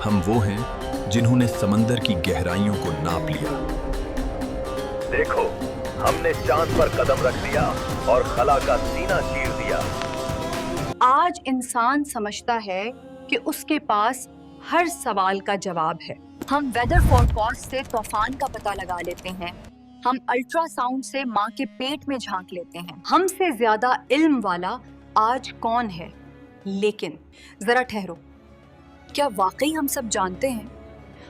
ہم وہ ہیں جنہوں نے سمندر کی گہرائیوں کو ناپ لیا۔ دیکھو، ہم نے چاند پر قدم رکھ دیا اور خلا کا سینہ چیر دیا۔ آج انسان سمجھتا ہے کہ اس کے پاس ہر سوال کا جواب ہے۔ ہم ویدر فور کاسٹ سے طوفان کا پتہ لگا لیتے ہیں، ہم الٹرا ساؤنڈ سے ماں کے پیٹ میں جھانک لیتے ہیں۔ ہم سے زیادہ علم والا آج کون ہے؟ لیکن ذرا ٹھہرو، کیا واقعی ہم سب جانتے ہیں؟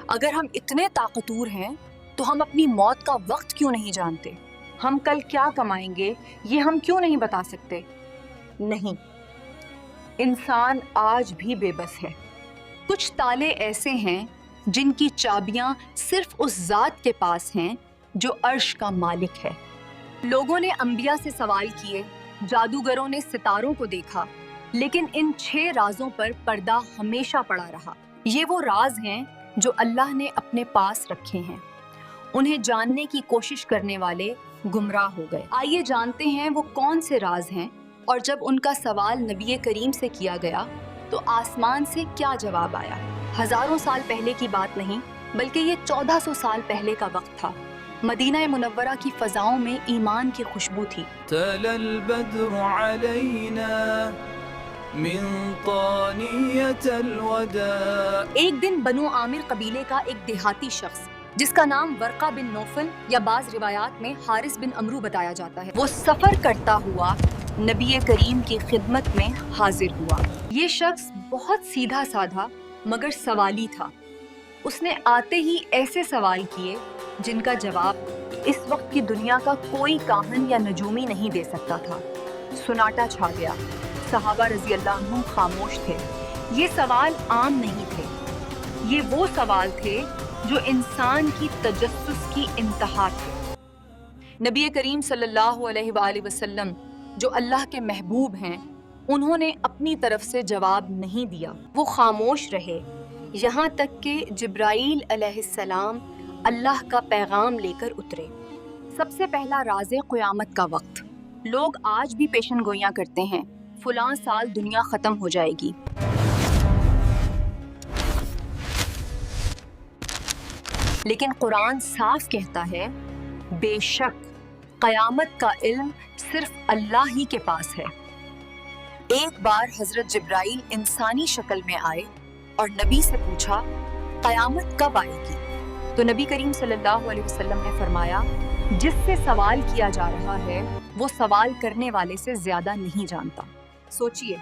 اگر ہم اتنے طاقتور ہیں تو ہم اپنی موت کا وقت کیوں نہیں جانتے؟ ہم کل کیا کمائیں گے یہ ہم کیوں نہیں بتا سکتے؟ نہیں، انسان آج بھی بے بس ہے۔ کچھ تالے ایسے ہیں جن کی چابیاں صرف اس ذات کے پاس ہیں جو عرش کا مالک ہے۔ لوگوں نے انبیاء سے سوال کیے، جادوگروں نے ستاروں کو دیکھا، لیکن ان 6 رازوں پر پردہ ہمیشہ پڑا رہا۔ یہ وہ راز ہیں جو اللہ نے اپنے پاس رکھے ہیں، انہیں جاننے کی کوشش کرنے والے گمراہ ہو گئے۔ آئیے جانتے ہیں وہ کون سے راز ہیں، اور جب ان کا سوال نبی کریم سے کیا گیا تو آسمان سے کیا جواب آیا۔ ہزاروں سال پہلے کی بات نہیں، بلکہ یہ 1400 سال پہلے کا وقت تھا۔ مدینہ منورہ کی فضاؤں میں ایمان کی خوشبو تھی۔ تلا البدر علینا من طانیۃ الوداع۔ ایک دن بنو عامر قبیلے کا ایک دیہاتی شخص جس کا نام ورقہ بن نوفل یا بعض روایات میں حارث بن عمرو بتایا جاتا ہے، وہ سفر کرتا ہوا نبی کریم کی خدمت میں حاضر ہوا۔ یہ شخص بہت سیدھا سادھا مگر سوالی تھا۔ اس نے آتے ہی ایسے سوال کیے جن کا جواب اس وقت کی دنیا کا کوئی کاہن یا نجومی نہیں دے سکتا تھا۔ سناٹا چھا گیا، صحابہ رضی اللہ عنہم خاموش تھے۔ یہ سوال عام نہیں تھے، یہ وہ سوال تھے جو انسان کی تجسس کی انتہا تھے۔ نبی کریم صلی اللہ علیہ وآلہ وسلم جو اللہ کے محبوب ہیں، انہوں نے اپنی طرف سے جواب نہیں دیا، وہ خاموش رہے یہاں تک کہ جبرائیل علیہ السلام اللہ کا پیغام لے کر اترے۔ سب سے پہلا راز قیامت کا وقت۔ لوگ آج بھی پیشن گوئیاں کرتے ہیں، فلاں سال دنیا ختم ہو جائے گی۔ لیکن قرآن صاف کہتا ہے، بے شک قیامت کا علم صرف اللہ ہی کے پاس ہے۔ ایک بار حضرت جبرائیل انسانی شکل میں آئے اور نبی سے پوچھا، قیامت کب آئے گی؟ تو نبی کریم صلی اللہ علیہ وسلم نے فرمایا، جس سے سوال کیا جا رہا ہے وہ سوال کرنے والے سے زیادہ نہیں جانتا۔ سوچئے،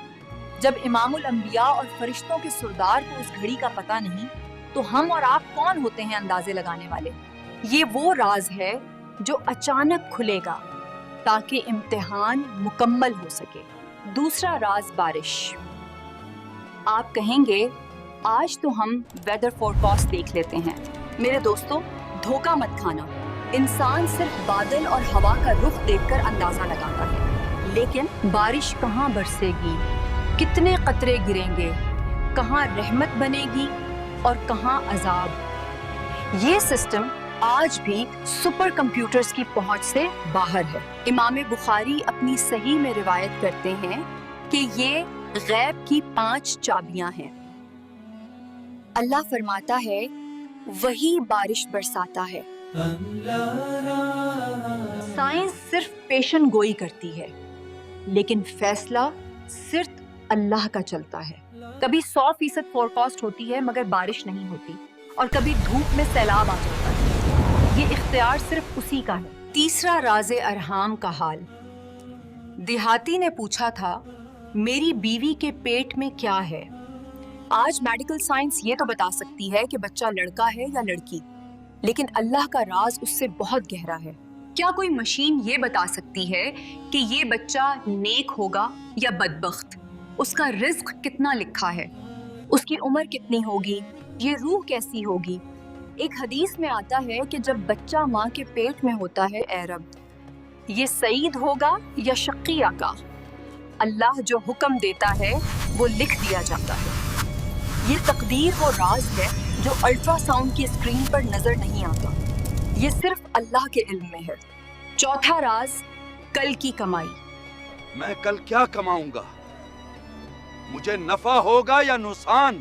جب امام الانبیاء اور فرشتوں کے سردار کو اس گھڑی کا پتہ نہیں، تو ہم اور آپ کون ہوتے ہیں اندازے لگانے والے؟ یہ وہ راز ہے جو اچانک کھلے گا تاکہ امتحان مکمل ہو سکے۔ دوسرا راز بارش۔ آپ کہیں گے آج تو ہم ویدر فور کاسٹ دیکھ لیتے ہیں۔ میرے دوستو، دھوکہ مت کھانا۔ انسان صرف بادل اور ہوا کا رخ دیکھ کر اندازہ لگاتا ہے، لیکن بارش کہاں برسے گی، کتنے قطرے گریں گے، کہاں رحمت بنے گی اور کہاں عذاب، یہ سسٹم آج بھی سپر کمپیوٹرز کی پہنچ سے باہر ہے۔ امام بخاری اپنی صحیح میں روایت کرتے ہیں کہ یہ غیب کی 5 چابیاں ہیں۔ اللہ فرماتا ہے، وہی بارش برساتا ہے۔ سائنس صرف پیشن گوئی کرتی ہے، لیکن فیصلہ صرف اللہ کا چلتا ہے۔ کبھی 100% فور کاسٹ ہوتی ہے مگر بارش نہیں ہوتی، اور کبھی دھوپ میں سیلاب آ جاتا ہے۔ یہ اختیار صرف اسی کا ہے۔ تیسرا راز ارحام کا حال۔ دیہاتی نے پوچھا تھا، میری بیوی کے پیٹ میں کیا ہے؟ آج میڈیکل سائنس یہ تو بتا سکتی ہے کہ بچہ لڑکا ہے یا لڑکی، لیکن اللہ کا راز اس سے بہت گہرا ہے۔ کیا کوئی مشین یہ بتا سکتی ہے کہ یہ بچہ نیک ہوگا یا بدبخت؟ اس کا رزق کتنا لکھا ہے، اس کی عمر کتنی ہوگی، یہ روح کیسی ہوگی؟ ایک حدیث میں آتا ہے کہ جب بچہ ماں کے پیٹ میں ہوتا ہے، اے رب، یہ سعید ہوگا یا شقیہ کا؟ اللہ جو حکم دیتا ہے وہ لکھ دیا جاتا ہے۔ یہ تقدیر وہ راز ہے جو الٹرا ساؤنڈ کی اسکرین پر نظر نہیں آتا، یہ صرف اللہ کے علم میں ہے۔ چوتھا راز کل کی کمائی۔ میں کل کیا کماؤں گا؟ مجھے نفع ہوگا یا نقصان؟